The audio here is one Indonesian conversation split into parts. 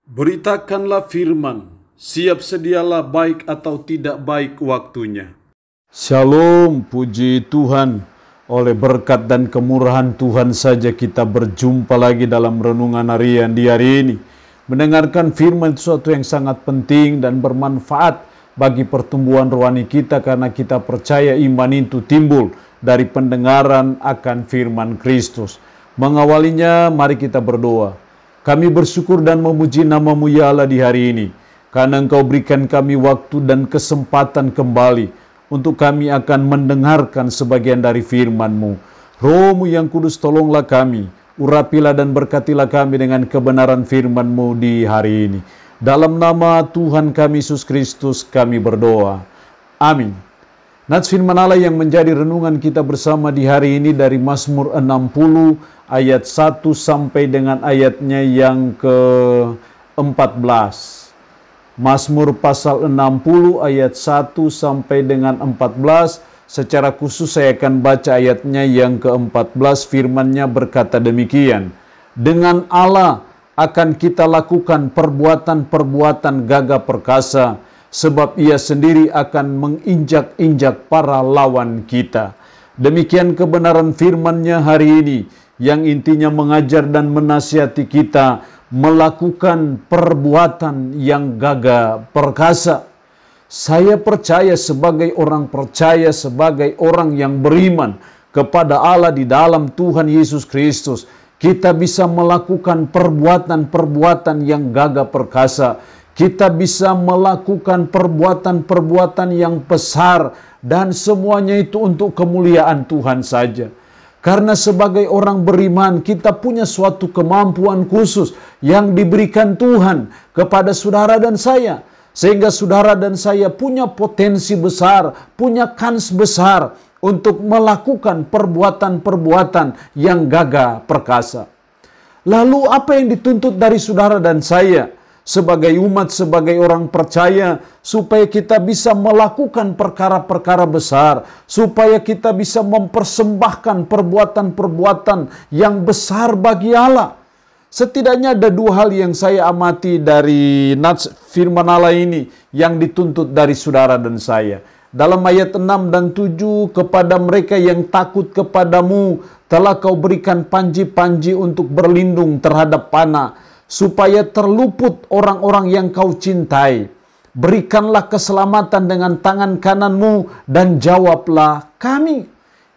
Beritakanlah firman, siap sedialah baik atau tidak baik waktunya. Shalom, puji Tuhan. Oleh berkat dan kemurahan Tuhan saja kita berjumpa lagi dalam renungan harian di hari ini. Mendengarkan firman itu sesuatu yang sangat penting dan bermanfaat bagi pertumbuhan rohani kita, karena kita percaya iman itu timbul dari pendengaran akan firman Kristus. Mengawalinya, mari kita berdoa. Kami bersyukur dan memuji nama-Mu ya Allah di hari ini, karena Engkau berikan kami waktu dan kesempatan kembali untuk kami akan mendengarkan sebagian dari firman-Mu. Roh-Mu yang kudus, tolonglah kami, urapilah dan berkatilah kami dengan kebenaran firman-Mu di hari ini. Dalam nama Tuhan kami Yesus Kristus kami berdoa. Amin. Nats firman Allah yang menjadi renungan kita bersama di hari ini dari Mazmur 60 ayat 1 sampai dengan ayatnya yang ke-14. Mazmur pasal 60 ayat 1 sampai dengan 14. Secara khusus saya akan baca ayatnya yang ke-14. Firman-Nya berkata demikian. Dengan Allah akan kita lakukan perbuatan-perbuatan gagah perkasa, sebab Ia sendiri akan menginjak-injak para lawan kita. Demikian kebenaran firman-Nya hari ini, yang intinya mengajar dan menasihati kita melakukan perbuatan yang gagah perkasa. Saya percaya sebagai orang percaya, sebagai orang yang beriman kepada Allah di dalam Tuhan Yesus Kristus, kita bisa melakukan perbuatan-perbuatan yang gagah perkasa. Kita bisa melakukan perbuatan-perbuatan yang besar, dan semuanya itu untuk kemuliaan Tuhan saja. Karena sebagai orang beriman, kita punya suatu kemampuan khusus yang diberikan Tuhan kepada saudara dan saya. Sehingga saudara dan saya punya potensi besar, punya kans besar untuk melakukan perbuatan-perbuatan yang gagah perkasa. Lalu apa yang dituntut dari saudara dan saya sebagai umat, sebagai orang percaya, supaya kita bisa melakukan perkara-perkara besar, supaya kita bisa mempersembahkan perbuatan-perbuatan yang besar bagi Allah? Setidaknya ada dua hal yang saya amati dari nats firman Allah ini yang dituntut dari saudara dan saya. Dalam ayat 6 dan 7, kepada mereka yang takut kepadamu telah kau berikan panji-panji untuk berlindung terhadap panah, supaya terluput orang-orang yang kau cintai. Berikanlah keselamatan dengan tangan kananmu dan jawablah kami.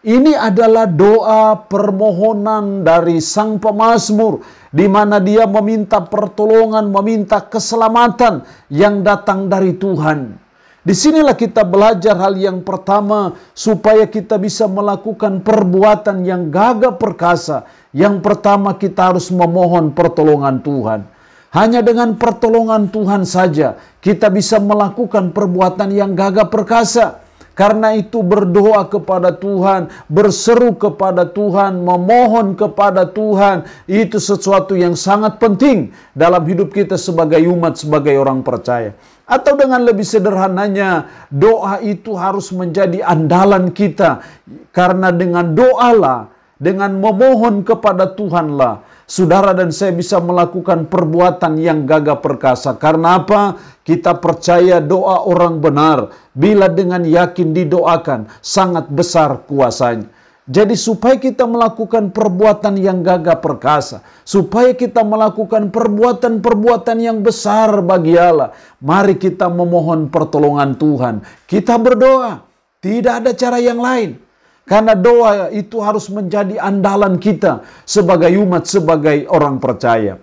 Ini adalah doa permohonan dari sang pemazmur, di mana dia meminta pertolongan, meminta keselamatan yang datang dari Tuhan. Disinilah kita belajar hal yang pertama, supaya kita bisa melakukan perbuatan yang gagah perkasa. Yang pertama, kita harus memohon pertolongan Tuhan. Hanya dengan pertolongan Tuhan saja kita bisa melakukan perbuatan yang gagah perkasa. Karena itu berdoa kepada Tuhan, berseru kepada Tuhan, memohon kepada Tuhan, itu sesuatu yang sangat penting dalam hidup kita sebagai umat, sebagai orang percaya. Atau dengan lebih sederhananya, doa itu harus menjadi andalan kita. Karena dengan doalah, dengan memohon kepada Tuhanlah, saudara dan saya bisa melakukan perbuatan yang gagah perkasa. Karena apa? Kita percaya doa orang benar, bila dengan yakin didoakan, sangat besar kuasanya. Jadi supaya kita melakukan perbuatan yang gagah perkasa, supaya kita melakukan perbuatan-perbuatan yang besar bagi Allah, mari kita memohon pertolongan Tuhan. Kita berdoa, tidak ada cara yang lain. Karena doa itu harus menjadi andalan kita sebagai umat, sebagai orang percaya.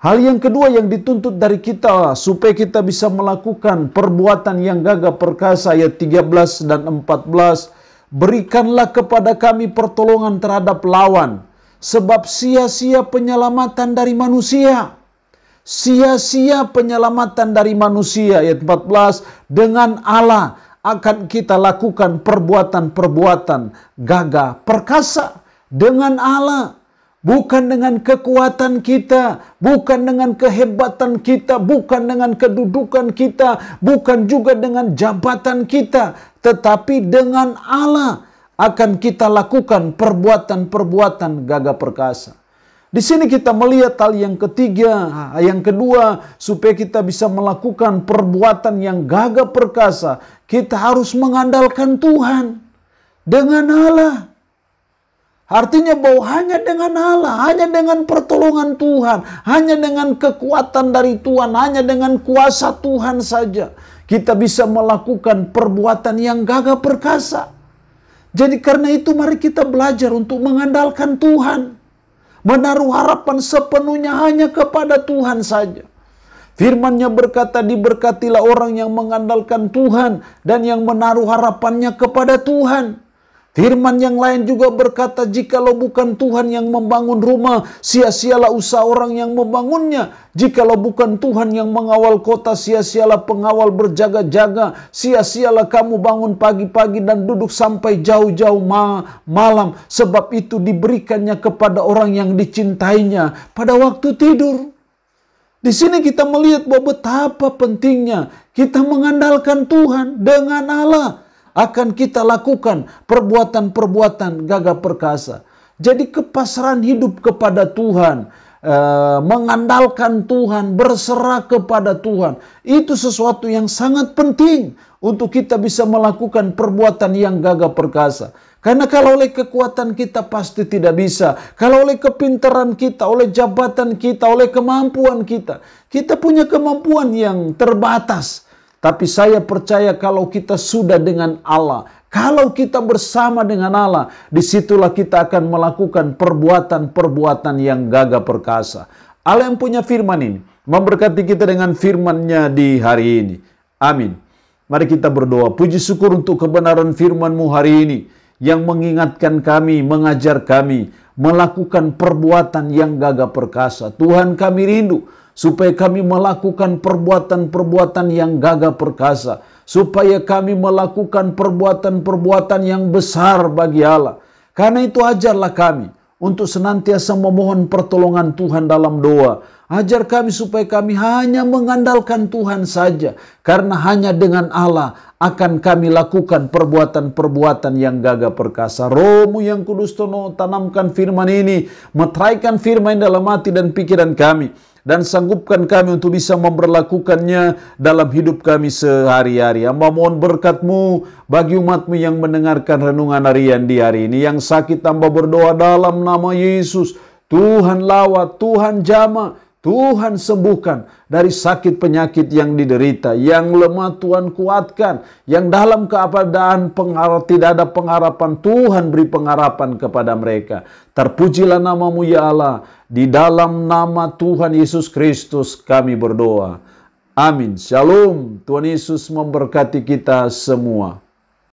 Hal yang kedua yang dituntut dari kita supaya kita bisa melakukan perbuatan yang gagah perkasa, ayat 13 dan 14. Berikanlah kepada kami pertolongan terhadap lawan, sebab sia-sia penyelamatan dari manusia. Sia-sia penyelamatan dari manusia, ayat 14. Dengan Allah akan kita lakukan perbuatan-perbuatan gagah perkasa. Dengan Allah, bukan dengan kekuatan kita, bukan dengan kehebatan kita, bukan dengan kedudukan kita, bukan juga dengan jabatan kita, tetapi dengan Allah akan kita lakukan perbuatan-perbuatan gagah perkasa. Di sini kita melihat hal yang ketiga, yang kedua, supaya kita bisa melakukan perbuatan yang gagah perkasa, kita harus mengandalkan Tuhan dengan Allah. Artinya bahwa hanya dengan Allah, hanya dengan pertolongan Tuhan, hanya dengan kekuatan dari Tuhan, hanya dengan kuasa Tuhan saja, kita bisa melakukan perbuatan yang gagah perkasa. Jadi karena itu mari kita belajar untuk mengandalkan Tuhan. Menaruh harapan sepenuhnya hanya kepada Tuhan saja. Firman-Nya berkata, diberkatilah orang yang mengandalkan Tuhan dan yang menaruh harapannya kepada Tuhan. Firman yang lain juga berkata, jikalau bukan Tuhan yang membangun rumah, sia-sialah usaha orang yang membangunnya. Jikalau bukan Tuhan yang mengawal kota, sia-sialah pengawal berjaga-jaga. Sia-sialah kamu bangun pagi-pagi dan duduk sampai jauh-jauh malam. Sebab itu diberikannya kepada orang yang dicintainya pada waktu tidur. Di sini kita melihat bahwa betapa pentingnya kita mengandalkan Tuhan. Dengan Allah akan kita lakukan perbuatan-perbuatan gagah perkasa. Jadi kepasrahan hidup kepada Tuhan, mengandalkan Tuhan, berserah kepada Tuhan, itu sesuatu yang sangat penting untuk kita bisa melakukan perbuatan yang gagah perkasa. Karena kalau oleh kekuatan kita pasti tidak bisa. Kalau oleh kepintaran kita, oleh jabatan kita, oleh kemampuan kita, kita punya kemampuan yang terbatas. Tapi saya percaya kalau kita sudah dengan Allah, kalau kita bersama dengan Allah, disitulah kita akan melakukan perbuatan-perbuatan yang gagah perkasa. Allah yang punya firman ini memberkati kita dengan firman-Nya di hari ini. Amin. Mari kita berdoa. Puji syukur untuk kebenaran firman-Mu hari ini yang mengingatkan kami, mengajar kami melakukan perbuatan yang gagah perkasa. Tuhan, kami rindu supaya kami melakukan perbuatan-perbuatan yang gagah perkasa, supaya kami melakukan perbuatan-perbuatan yang besar bagi Allah. Karena itu ajarlah kami untuk senantiasa memohon pertolongan Tuhan dalam doa. Ajar kami supaya kami hanya mengandalkan Tuhan saja, karena hanya dengan Allah akan kami lakukan perbuatan-perbuatan yang gagah perkasa. Roh-Mu yang kudus tanamkan firman ini, meteraikan firman dalam hati dan pikiran kami, dan sanggupkan kami untuk bisa memperlakukannya dalam hidup kami sehari-hari. Hamba mohon berkat-Mu bagi umat-Mu yang mendengarkan renungan harian di hari ini. Yang sakit hamba berdoa dalam nama Yesus. Tuhan lawat, Tuhan jamah, Tuhan sembuhkan dari sakit penyakit yang diderita. Yang lemah Tuhan kuatkan. Yang dalam keadaan tidak ada pengharapan, Tuhan beri pengharapan kepada mereka. Terpujilah nama-Mu ya Allah. Di dalam nama Tuhan Yesus Kristus kami berdoa. Amin. Shalom. Tuhan Yesus memberkati kita semua.